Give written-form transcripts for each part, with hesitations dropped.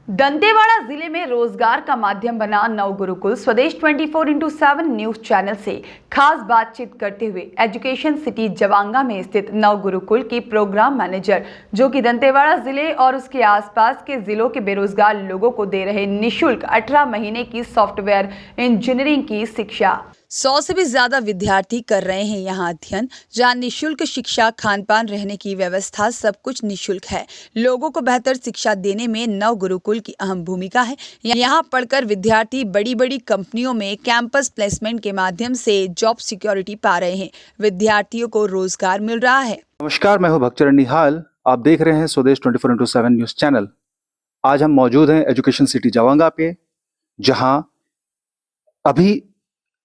दंतेवाड़ा जिले में रोजगार का माध्यम बना नव गुरुकुल स्वदेश 24x7 न्यूज चैनल से खास बातचीत करते हुए एजुकेशन सिटी जवांगा में स्थित नव गुरुकुल की प्रोग्राम मैनेजर, जो कि दंतेवाड़ा जिले और उसके आसपास के जिलों के बेरोजगार लोगों को दे रहे निःशुल्क 18 महीने की सॉफ्टवेयर इंजीनियरिंग की शिक्षा। 100 से भी ज्यादा विद्यार्थी कर रहे हैं यहाँ अध्ययन, जहाँ निःशुल्क शिक्षा, खान पान, रहने की व्यवस्था, सब कुछ निःशुल्क है। लोगों को बेहतर शिक्षा देने में नव गुरुकुल की अहम भूमिका है। यहाँ पढ़कर विद्यार्थी बड़ी बड़ी कंपनियों में कैंपस प्लेसमेंट के माध्यम से जॉब सिक्योरिटी पा रहे हैं। विद्यार्थियों को रोजगार मिल रहा है। नमस्कार, मैं हूँ भक्तचरण निहाल। आप देख रहे हैं स्वदेश 24x7 न्यूज चैनल। आज हम मौजूद हैं एजुकेशन सिटी जवांगा पे,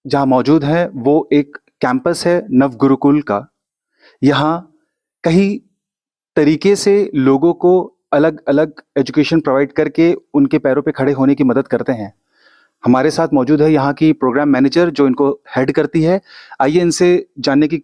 जहाँ मौजूद है वो एक कैंपस है नव गुरुकुल का। यहाँ कई तरीके से लोगों को अलग अलग एजुकेशन प्रोवाइड करके उनके पैरों पे खड़े होने की मदद करते हैं। हमारे साथ मौजूद है यहाँ की प्रोग्राम मैनेजर जो इनको हेड करती है। आइए इनसे जानने की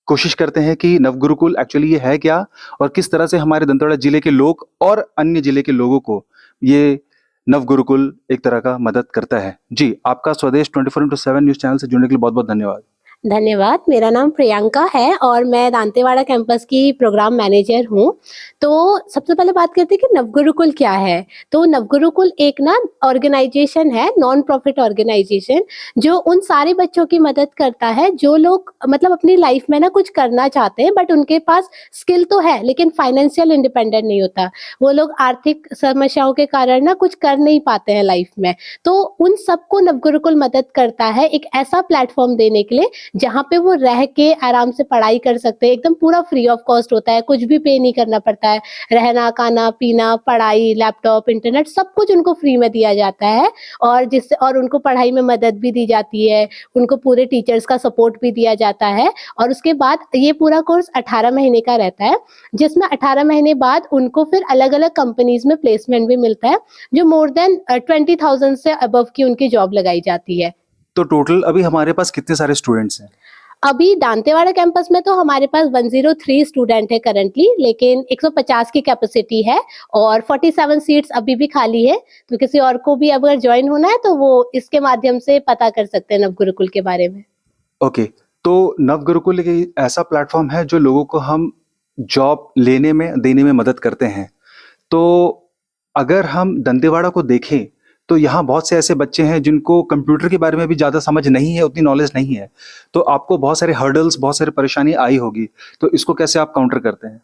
कोशिश करते हैं कि नव गुरुकुल एक्चुअली ये है क्या और किस तरह से हमारे दंतेवाड़ा जिले के लोग और अन्य जिले के लोगों को ये नव गुरुकुल एक तरह का मदद करता है। जी, आपका स्वदेश 24x7 न्यूज चैनल से जुड़ने के लिए बहुत बहुत धन्यवाद। धन्यवाद। मेरा नाम प्रियंका है और मैं दांतेवाड़ा कैंपस की प्रोग्राम मैनेजर हूँ। तो सबसे पहले बात करते हैं कि नवगुरुकुल क्या है। तो नवगुरुकुल एक ऑर्गेनाइजेशन है, नॉन प्रॉफिट ऑर्गेनाइजेशन, जो उन सारे बच्चों की मदद करता है जो लोग अपनी लाइफ में कुछ करना चाहते हैं, बट उनके पास स्किल तो है लेकिन फाइनेंशियल इंडिपेंडेंट नहीं होता। वो लोग आर्थिक समस्याओं के कारण कुछ कर नहीं पाते हैं लाइफ में। तो उन सबको नवगुरुकुल मदद करता है एक ऐसा प्लेटफॉर्म देने के लिए जहाँ पे वो रह के आराम से पढ़ाई कर सकते हैं। एकदम पूरा फ्री ऑफ कॉस्ट होता है, कुछ भी पे नहीं करना पड़ता है। रहना, खाना, पीना, पढ़ाई, लैपटॉप, इंटरनेट, सब कुछ उनको फ्री में दिया जाता है और उनको पढ़ाई में मदद भी दी जाती है। उनको पूरे टीचर्स का सपोर्ट भी दिया जाता है। और उसके बाद ये पूरा कोर्स 18 महीने का रहता है, जिसमें 18 महीने बाद उनको फिर अलग अलग कंपनीज में प्लेसमेंट भी मिलता है, जो मोर देन 20,000 से अबव की उनकी जॉब लगाई जाती है। तो टोटल अभी हमारे पास कितने सारे स्टूडेंट्स हैं? अभी दांतेवाड़ा कैंपस में तो हमारे पास 103 स्टूडेंट है करंटली, लेकिन 150 की कैपेसिटी है और 47 सीट्स अभी भी खाली है। तो किसी और को भी अगर ज्वाइन होना है तो वो इसके माध्यम से पता कर सकते हैं नवगुरुकुल के बारे में। ओके, तो नव गुरुकुल एक ऐसा प्लेटफॉर्म है जो लोगों को हम जॉब देने में मदद करते हैं। तो अगर हम दंतेवाड़ा को देखें तो यहाँ बहुत से ऐसे बच्चे हैं जिनको कंप्यूटर के बारे में भी ज़्यादा समझ नहीं है, उतनी नॉलेज नहीं है। तो आपको बहुत सारे हर्डल्स, बहुत सारी परेशानी आई होगी, तो इसको कैसे आप काउंटर करते हैं?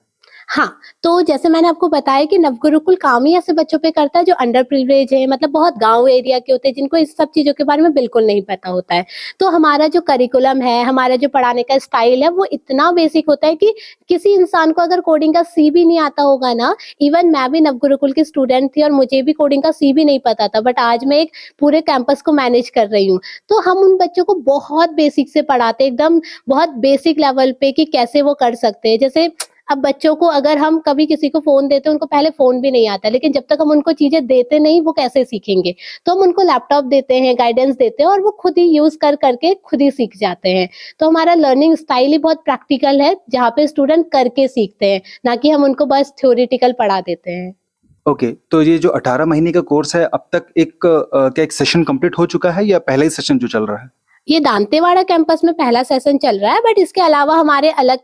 हाँ, तो जैसे मैंने आपको बताया कि नवगुरुकुल काम ही ऐसे बच्चों पे करता है जो अंडर प्रिविलेज है, बहुत गांव एरिया के होते हैं, जिनको इस सब चीजों के बारे में बिल्कुल नहीं पता होता है। तो हमारा जो करिकुलम है, हमारा जो पढ़ाने का स्टाइल है, वो इतना बेसिक होता है कि किसी इंसान को अगर कोडिंग का सी भी नहीं आता होगा ना, इवन मैं भी नवगुरुकुल की स्टूडेंट थी और मुझे भी कोडिंग का सी भी नहीं पता था, बट आज मैं एक पूरे कैंपस को मैनेज कर रही हूँ। तो हम उन बच्चों को बहुत बेसिक से पढ़ाते हैं, एकदम बहुत बेसिक लेवल पे कि कैसे वो कर सकते हैं। जैसे अब बच्चों को अगर हम कभी किसी को फोन देते हैं, उनको पहले फोन भी नहीं आता, लेकिन जब तक हम उनको चीजें देते नहीं, वो कैसे सीखेंगे। तो हम उनको लैपटॉप देते हैं, गाइडेंस देते हैं और वो खुद ही यूज करके खुद ही सीख जाते हैं। तो हमारा लर्निंग स्टाइल ही बहुत प्रैक्टिकल है, जहाँ पे स्टूडेंट करके सीखते हैं, ना कि हम उनको बस थ्योरेटिकल पढ़ा देते हैं। ओके, तो ये जो 18 महीने का कोर्स है, अब तक क्या एक सेशन कंप्लीट हो चुका है या पहला ही सेशन जो चल रहा है? ये दांतेवाड़ा कैंपस में पहला सेशन चल रहा है, बट इसके अलावा हमारे अलग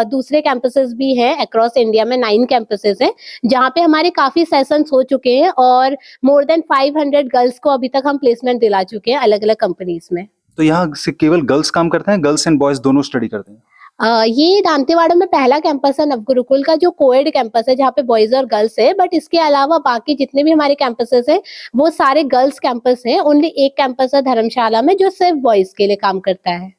दूसरे कैंपसेस भी हैं। अक्रॉस इंडिया में 9 कैंपसेस हैं, जहाँ पे हमारे काफी सेशंस हो चुके हैं और मोर देन 500 गर्ल्स को अभी तक हम प्लेसमेंट दिला चुके हैं अलग अलग कंपनीज में। तो यहाँ से केवल गर्ल्स काम करते हैं, गर्ल्स एंड बॉयज दोनों स्टडी करते हैं? ये दांतेवाड़ा में पहला कैंपस है नवगुरुकुल का, जो कोएड कैंपस है, जहाँ पे बॉयज और गर्ल्स है। बट इसके अलावा बाकी जितने भी हमारे कैंपसेस हैं वो सारे गर्ल्स कैंपस हैं। ओनली एक कैंपस है धर्मशाला में, जो सिर्फ बॉयज के लिए काम करता है।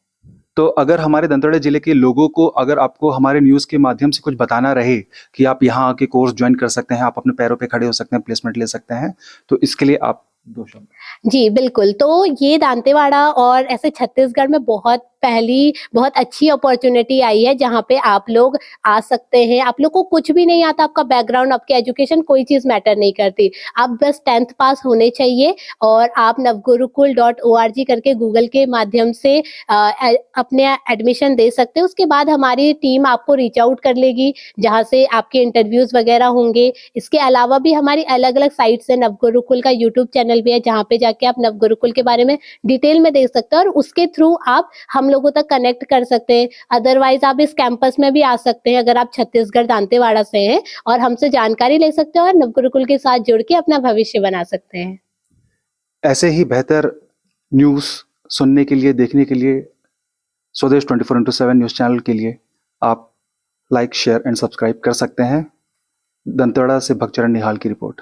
तो अगर हमारे दंतेवाड़ा जिले के लोगों को, अगर आपको हमारे न्यूज के माध्यम से कुछ बताना रहे कि आप यहाँ आके कोर्स ज्वाइन कर सकते हैं, आप अपने पैरों पे खड़े हो सकते हैं, प्लेसमेंट ले सकते हैं, तो इसके लिए आप 2 शब्द। जी बिल्कुल। तो ये दांतेवाड़ा और ऐसे छत्तीसगढ़ में बहुत पहली बहुत अच्छी अपॉर्चुनिटी आई है जहाँ पे आप लोग आ सकते हैं। आप लोग को कुछ भी नहीं आता, आपका बैकग्राउंड, आपकी एजुकेशन, कोई चीज़ मैटर नहीं करती। आप बस 10th पास होने चाहिए और आप navgurukul.org करके गूगल के माध्यम से अपने एडमिशन दे सकते हैं। उसके बाद हमारी टीम आपको रीच आउट कर लेगी, जहाँ से आपके इंटरव्यूज़ वगैरह होंगे। इसके अलावा भी हमारी अलग-अलग साइट्स है, नवगुरुकुल का यूट्यूब चैनल भी है, जहाँ पे जाके आप नवगुरुकुल के बारे में डिटेल में देख सकते हैं और उसके थ्रू आप हम लोगों तक कनेक्ट कर सकते हैं। अदरवाइज़ आप इस कैंपस में भी आ सकते हैं अगर आप छत्तीसगढ़ दांतेवाड़ा से हैं, और हमसे जानकारी ले सकते हैं और नवगुरुकुल के साथ जुड़ के अपना भविष्य बना सकते हैं। ऐसे ही बेहतर न्यूज़ सुनने के लिए, देखने के लिए स्वदेश 24/7 न्यूज़ चैनल के लिए आप लाइक, शेयर एंड सब्सक्राइब कर सकते हैं। दंतेवाड़ा से भगचरण निहाल की रिपोर्ट।